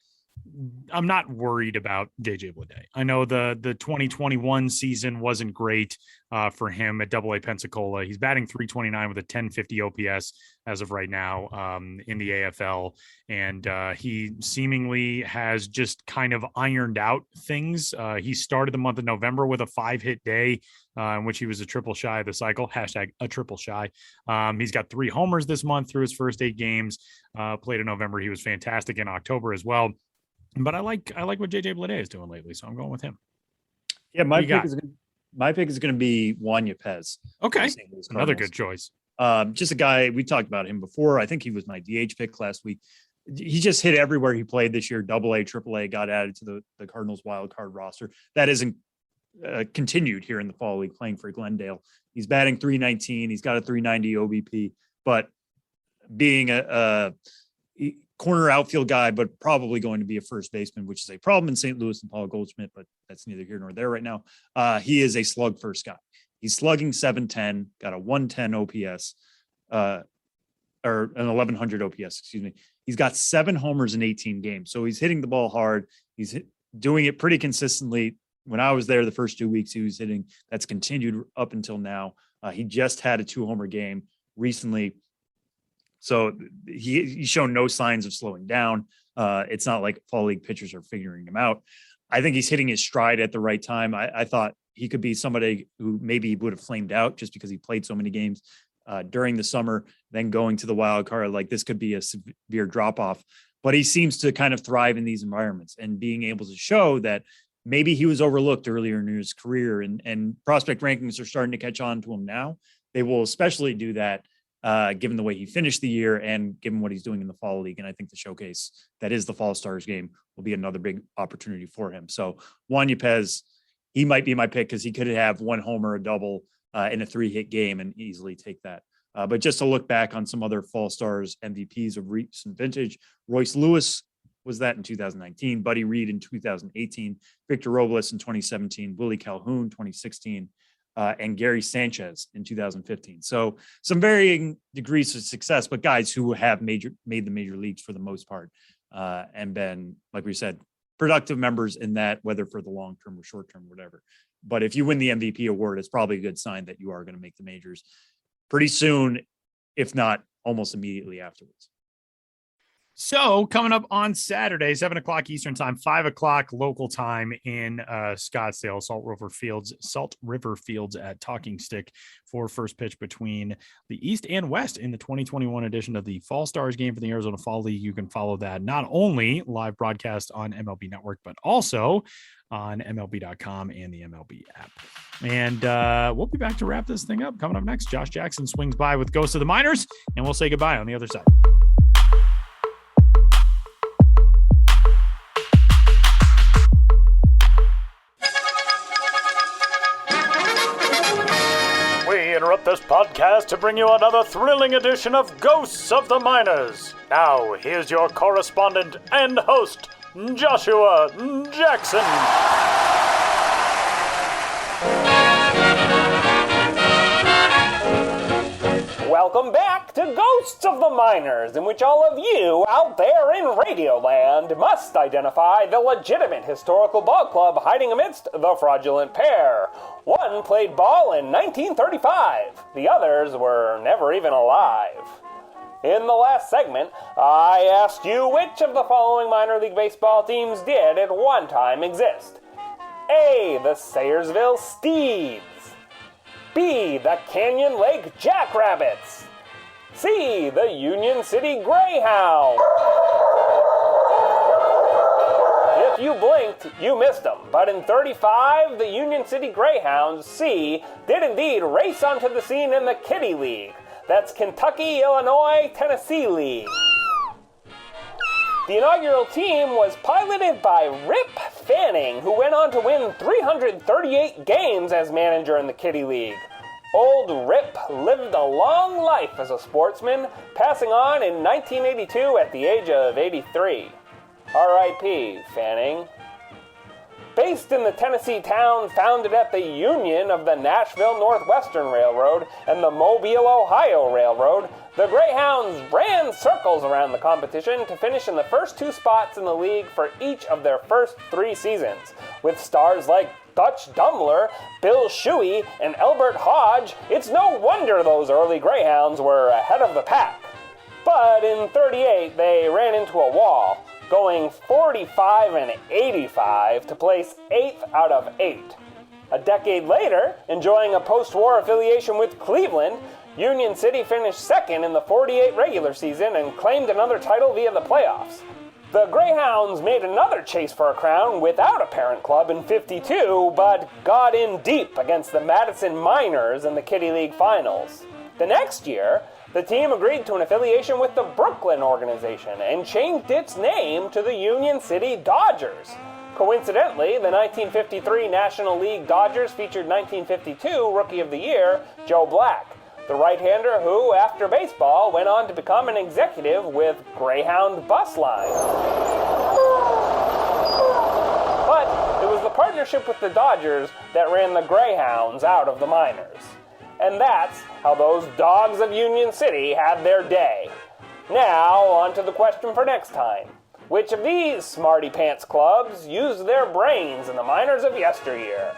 I'm not worried about JJ Bleday. I know the 2021 season wasn't great for him at AA Pensacola. He's batting .329 with a 1050 OPS as of right now in the AFL. And he seemingly has just kind of ironed out things. He started the month of November with a 5-hit day in which he was a triple shy of the cycle, # a triple shy. He's got 3 homers this month through his first 8 games. Played in November. He was fantastic in October as well. But I like what JJ Bleday is doing lately, so I'm going with him. Yeah, my pick is going to be Juan Yepez. Okay, another good choice. Just a guy, we talked about him before. I think he was my DH pick last week. He just hit everywhere he played this year. AA, AAA got added to the Cardinals wild card roster. That isn't continued here in the fall league, playing for Glendale. He's batting .319. He's got a .390 OBP, but being a corner outfield guy, but probably going to be a first baseman, which is a problem in St. Louis and Paul Goldschmidt, but that's neither here nor there right now. He is a slug first guy. He's slugging .710, got a 110 OPS, or an 1100 OPS, excuse me. He's got 7 homers in 18 games. So he's hitting the ball hard. He's doing it pretty consistently. When I was there the first 2 weeks, he was hitting. That's continued up until now. He just had a 2-homer game recently. So he's shown no signs of slowing down. It's not like fall league pitchers are figuring him out. I think he's hitting his stride at the right time. I thought he could be somebody who maybe would have flamed out just because he played so many games during the summer, then going to the wild card. Like, this could be a severe drop off, but he seems to kind of thrive in these environments and being able to show that maybe he was overlooked earlier in his career, and prospect rankings are starting to catch on to him now. They will especially do that given the way he finished the year and given what he's doing in the fall league. And I think the showcase that is the Fall Stars game will be another big opportunity for him. So Juan Yepez, he might be my pick because he could have one homer, a double in a 3-hit game and easily take that. But just to look back on some other Fall Stars MVPs of recent vintage, Royce Lewis was that in 2019, Buddy Reed in 2018, Victor Robles in 2017, Willie Calhoun 2016, and Gary Sanchez in 2015. So some varying degrees of success, but guys who have made the major leagues for the most part, and been, like we said, productive members in that, whether for the long term or short term, whatever. But if you win the MVP award, it's probably a good sign that you are going to make the majors pretty soon, if not almost immediately afterwards. So coming up on Saturday, 7:00 Eastern time, 5:00 local time in Scottsdale, Salt River Fields at Talking Stick for first pitch between the East and West in the 2021 edition of the Fall Stars game for the Arizona Fall League. You can follow that not only live broadcast on MLB Network, but also on MLB.com and the MLB app. And we'll be back to wrap this thing up. Coming up next, Josh Jackson swings by with Ghost of the Minors, and we'll say goodbye on the other side. Interrupt this podcast to bring you another thrilling edition of Ghosts of the Minors. Now, here's your correspondent and host, Joshua Jackson. Welcome back to Ghosts of the Minors, in which all of you out there in Radioland must identify the legitimate historical ball club hiding amidst the fraudulent pair. One played ball in 1935. The others were never even alive. In the last segment, I asked you which of the following minor league baseball teams did at one time exist. A, the Sayersville Steeds. B, the Canyon Lake Jackrabbits. C, the Union City Greyhounds. If you blinked, you missed them. But in 35, the Union City Greyhounds, C, did indeed race onto the scene in the Kitty League. That's Kentucky, Illinois, Tennessee League. The inaugural team was piloted by Rip Fanning, who went on to win 338 games as manager in the Kitty League. Old Rip lived a long life as a sportsman, passing on in 1982 at the age of 83. R.I.P. Fanning. Based in the Tennessee town founded at the union of the Nashville Northwestern Railroad and the Mobile, Ohio Railroad, the Greyhounds ran circles around the competition to finish in the first two spots in the league for each of their first 3 seasons. With stars like Dutch Dumbler, Bill Shuey, and Elbert Hodge, it's no wonder those early Greyhounds were ahead of the pack. But in 38, they ran into a wall, going 45 and 85 to place 8th out of 8. A decade later, enjoying a post-war affiliation with Cleveland, Union City finished second in the 48 regular season and claimed another title via the playoffs. The Greyhounds made another chase for a crown without a parent club in 52, but got in deep against the Madison Miners in the Kitty League Finals. The next year, the team agreed to an affiliation with the Brooklyn organization and changed its name to the Union City Dodgers. Coincidentally, the 1953 National League Dodgers featured 1952 Rookie of the Year, Joe Black, the right-hander who, after baseball, went on to become an executive with Greyhound Bus Line. But it was the partnership with the Dodgers that ran the Greyhounds out of the minors. And that's how those dogs of Union City had their day. Now, on to the question for next time. Which of these smarty pants clubs used their brains in the minors of yesteryear?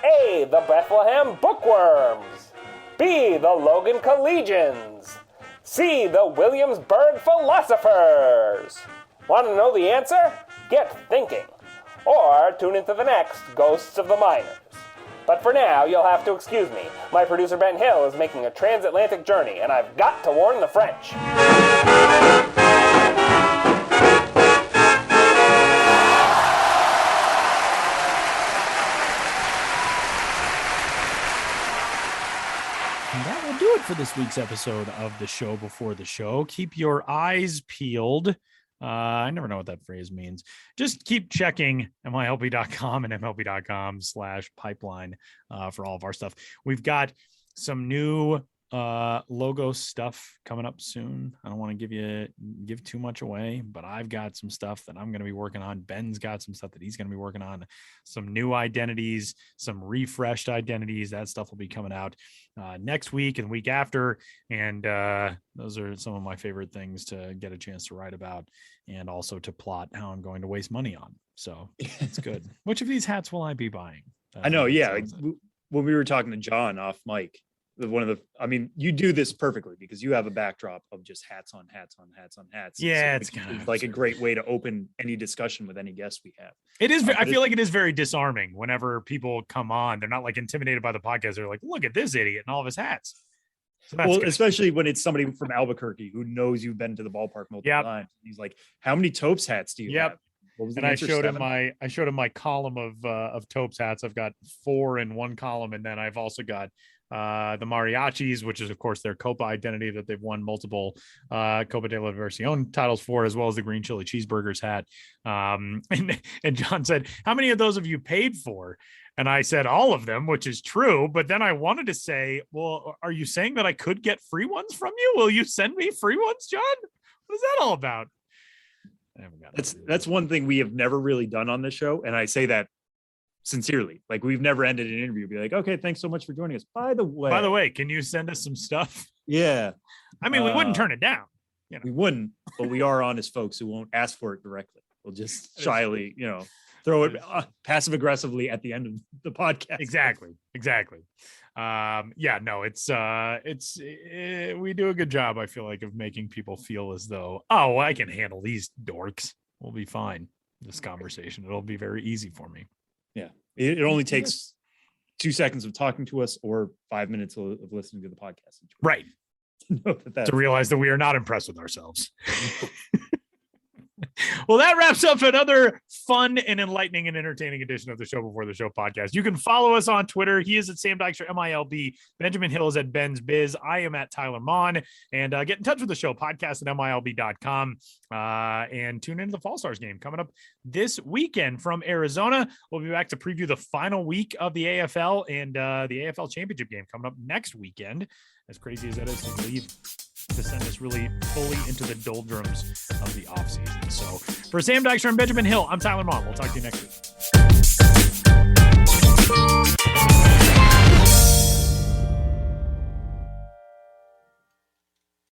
A, the Bethlehem Bookworms. B, the Logan Collegians. C, the Williamsburg Philosophers. Want to know the answer? Get thinking. or tune into the next Ghosts of the Miners. But for now, you'll have to excuse me. My producer Ben Hill is making a transatlantic journey, and I've got to warn the French. That will do it for this week's episode of the Show Before the Show. Keep your eyes peeled. I never know what that phrase means. Just keep checking mylb.com and mlb.com/pipeline for all of our stuff. We've got some new logo stuff coming up soon. I don't want to give too much away, but I've got some stuff that I'm going to be working on. Ben's got some stuff that he's going to be working on, some new identities, some refreshed identities. That stuff will be coming out next week and week after. And those are some of my favorite things to get a chance to write about and also to plot how I'm going to waste money on. So it's good. Which of these hats will I be buying? I know. Yeah. When we were talking to John off mic, you do this perfectly because you have a backdrop of just hats on hats on hats on hats. Yeah, so it's kind of like a great way to open any discussion with any guest we have. It is. I feel like it is very disarming whenever people come on. They're not like intimidated by the podcast. They're like, look at this idiot and all of his hats. So well, especially when it's somebody from Albuquerque who knows you've been to the ballpark multiple times. He's like, how many Topes hats do you have? And I showed him my column of Topes hats. I've got 4 in one column, and then I've also got the Mariachis, which is of course their Copa identity that they've won multiple Copa de la Versión titles for, as well as the green chili cheeseburgers hat. And John said, how many of those have you paid for? And I said all of them, which is true. But then I wanted to say, well, are you saying that I could get free ones from you? Will you send me free ones, John? What is that all about? I haven't got that's one thing we have never really done on this show, and I say that sincerely. Like, we've never ended an interview be like, okay, thanks so much for joining us. By the way, can you send us some stuff? Yeah. I mean, we wouldn't turn it down. You know. We wouldn't, but we are honest folks who won't ask for it directly. We'll just shyly, throw it passive aggressively at the end of the podcast. Exactly. We do a good job, I feel like, of making people feel as though, oh, I can handle these dorks. We'll be fine. This conversation, it'll be very easy for me. Yeah. It only takes 2 seconds of talking to us or 5 minutes of listening to the podcast. Right. To realize that we are not impressed with ourselves. Well, that wraps up another fun and enlightening and entertaining edition of the Show Before the Show podcast. You can follow us on Twitter. He is at Sam Dykstra, MILB. Benjamin Hill is at Ben's Biz. I am at Tyler Mon. And get in touch with the show, podcast at MILB.com. And tune into the Fall Stars game coming up this weekend from Arizona. We'll be back to preview the final week of the AFL and the AFL Championship game coming up next weekend. As crazy as that is to believe, to send us really fully into the doldrums of the offseason. So for Sam Dykstra and Benjamin Hill, I'm Tyler Mon. We'll talk to you next week.